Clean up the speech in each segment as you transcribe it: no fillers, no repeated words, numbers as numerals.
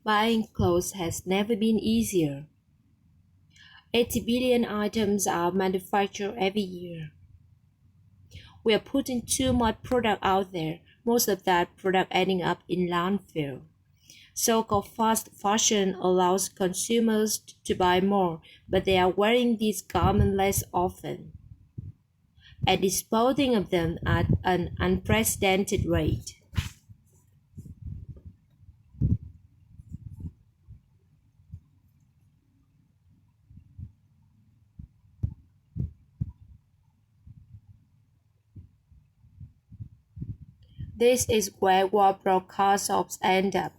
Buying clothes has never been easier. 80 billion items are manufactured every year. We are putting too much product out there, most of that product ending up in landfill. So-called fast fashion allows consumers to buy more, but they are wearing these garments less often and disposing of them at an unprecedented rate. This is where wardrobe shops end up.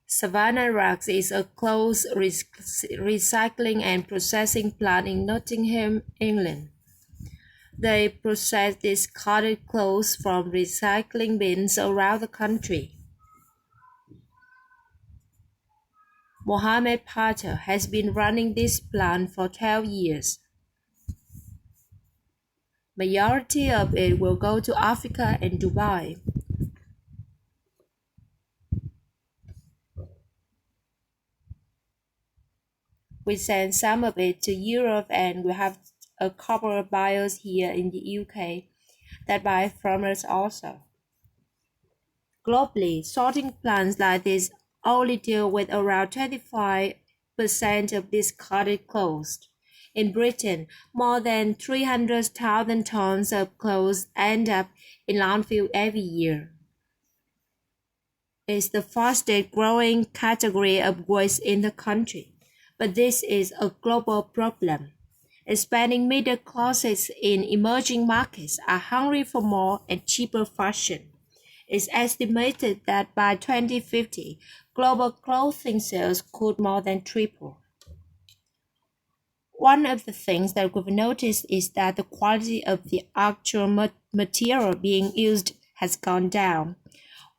Savannah Rugs is a clothes recycling and processing plant in Nottingham, England. They process discarded clothes from recycling bins around the country. Mohammed Pater has been running this plant for 12 years. Majority of it will go to Africa and Dubai. We send some of it to Europe and we have a couple of buyers here in the UK that buy from us also. Globally, sorting plants like this only deal with around 25% of discarded clothes. In Britain, more than 300,000 tons of clothes end up in landfill every year. It's the fastest growing category of waste in the country, but this is a global problem. Expanding middle classes in emerging markets are hungry for more and cheaper fashion. It's estimated that by 2050, global clothing sales could more than triple. One of the things that we've noticed is that the quality of the actual material being used has gone down.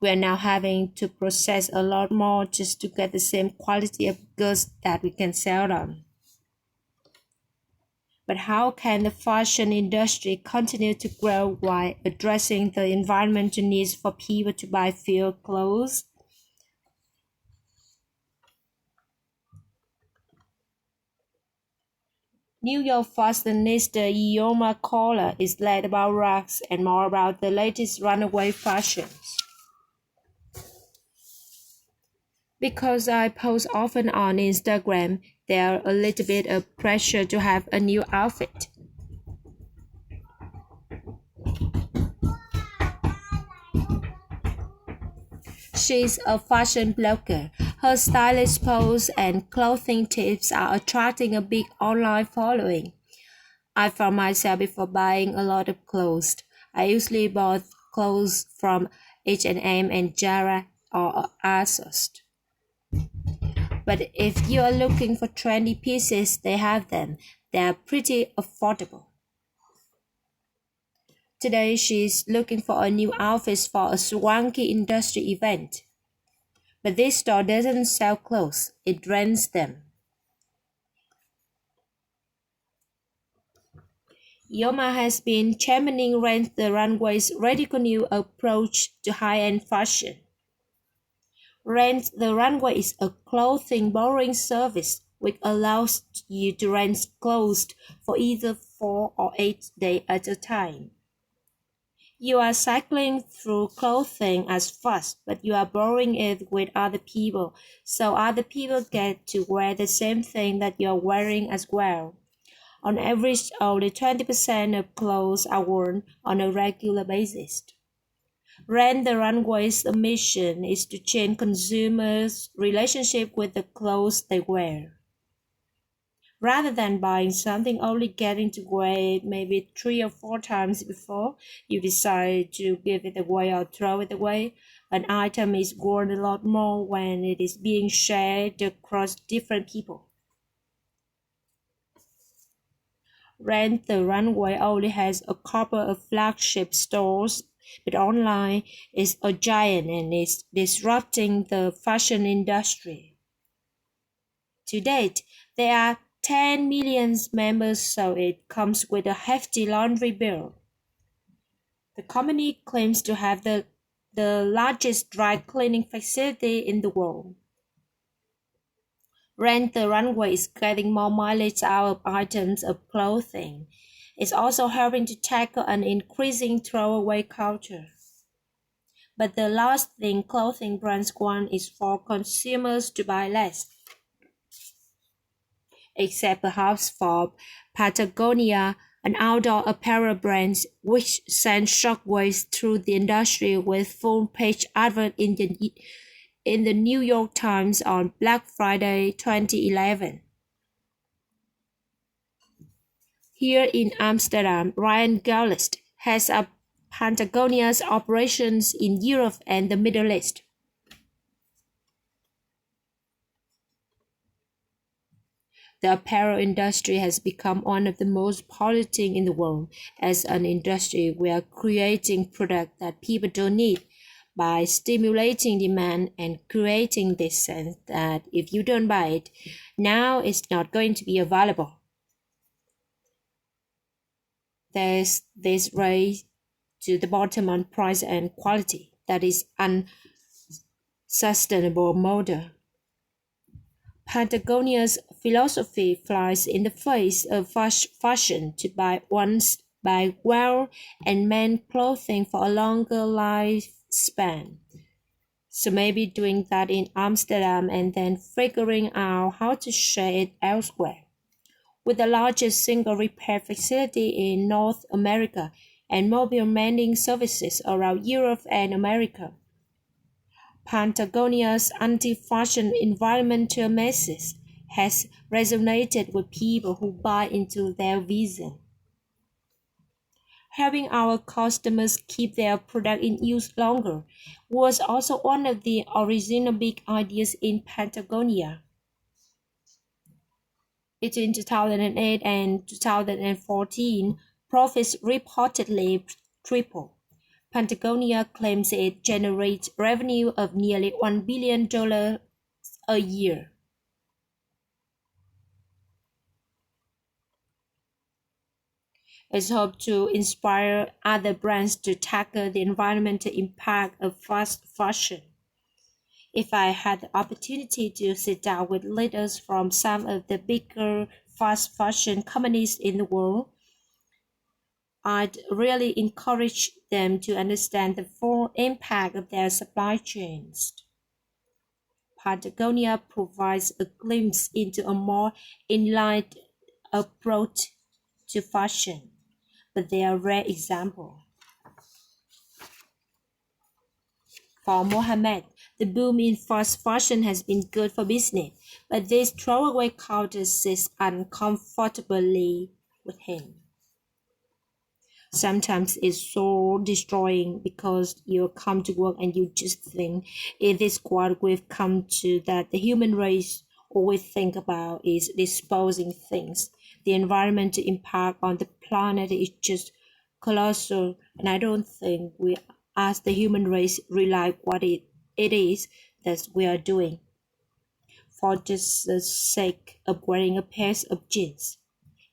We are now having to process a lot more just to get the same quality of goods that we can sell them. But how can the fashion industry continue to grow while addressing the environmental needs for people to buy fewer clothes? New York fashionista Ioma Kohler is less about rugs and more about the latest runaway fashions. Because I post often on Instagram, there's a little bit of pressure to have a new outfit. She's a fashion blogger. Her stylish posts and clothing tips are attracting a big online following. I found myself before buying a lot of clothes. I usually bought clothes from H&M and Zara or ASOS. But if you are looking for trendy pieces, they have them. They are pretty affordable. Today she's looking for a new outfit for a swanky industry event. But this store doesn't sell clothes, it rents them. Yoma has been championing Rent the Runway's radical new approach to high-end fashion. Rent the Runway is a clothing borrowing service which allows you to rent clothes for either 4 or 8 days at a time. You are cycling through clothing as fast, but you are borrowing it with other people, so other people get to wear the same thing that you are wearing as well. On average, only 20% of clothes are worn on a regular basis. Rent the Runway's mission is to change consumers' relationship with the clothes they wear. Rather than buying something only getting to wear it maybe 3 or 4 times before you decide to give it away or throw it away, an item is worn a lot more when it is being shared across different people. Rent the Runway only has a couple of flagship stores, but online is a giant and is disrupting the fashion industry. To date, there are 10 million members, so it comes with a hefty laundry bill. The company claims to have the the largest dry cleaning facility in the world. Rent the Runway is getting more mileage out of items of clothing. It's also helping to tackle an increasing throwaway culture. But the last thing clothing brands want is for consumers to buy less. Except perhaps for Patagonia, an outdoor apparel brand which sent shockwaves through the industry with full-page advert in the New York Times on Black Friday 2011. Here in Amsterdam, Ryan Gallist heads up Patagonia's operations in Europe and the Middle East. The apparel industry has become one of the most polluting in the world. As an industry, we are creating products that people don't need by stimulating demand and creating this sense that if you don't buy it, now it's not going to be available. There's this race to the bottom on price and quality that is unsustainable model. Patagonia's philosophy flies in the face of fashion to buy once, buy well, and mend clothing for a longer lifespan. So maybe doing that in Amsterdam and then figuring out how to share it elsewhere. With the largest single repair facility in North America and mobile mending services around Europe and America. Patagonia's anti-fashion environmental message has resonated with people who buy into their vision. Having our customers keep their product in use longer was also one of the original big ideas in Patagonia. Between 2008 and 2014, profits reportedly tripled. Patagonia claims it generates revenue of nearly $1 billion a year. It's hoped to inspire other brands to tackle the environmental impact of fast fashion. If I had the opportunity to sit down with leaders from some of the bigger fast fashion companies in the world, I'd really encourage them to understand the full impact of their supply chains. Patagonia provides a glimpse into a more enlightened approach to fashion, but they are rare examples. For Mohammed, the boom in fast fashion has been good for business, but this throwaway culture sits uncomfortably with him. Sometimes it's so destroying because you come to work and you just think it is what we've come to, that the human race all we think about is disposing things. The environmental impact on the planet is just colossal, and I don't think we as the human race realize what it is that we are doing for just the sake of wearing a pair of jeans.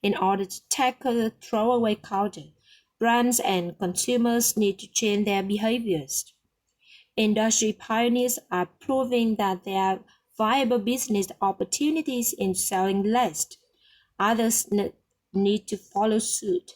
In order to tackle the throwaway culture, brands and consumers need to change their behaviors. Industry pioneers are proving that there are viable business opportunities in selling less. Others need to follow suit.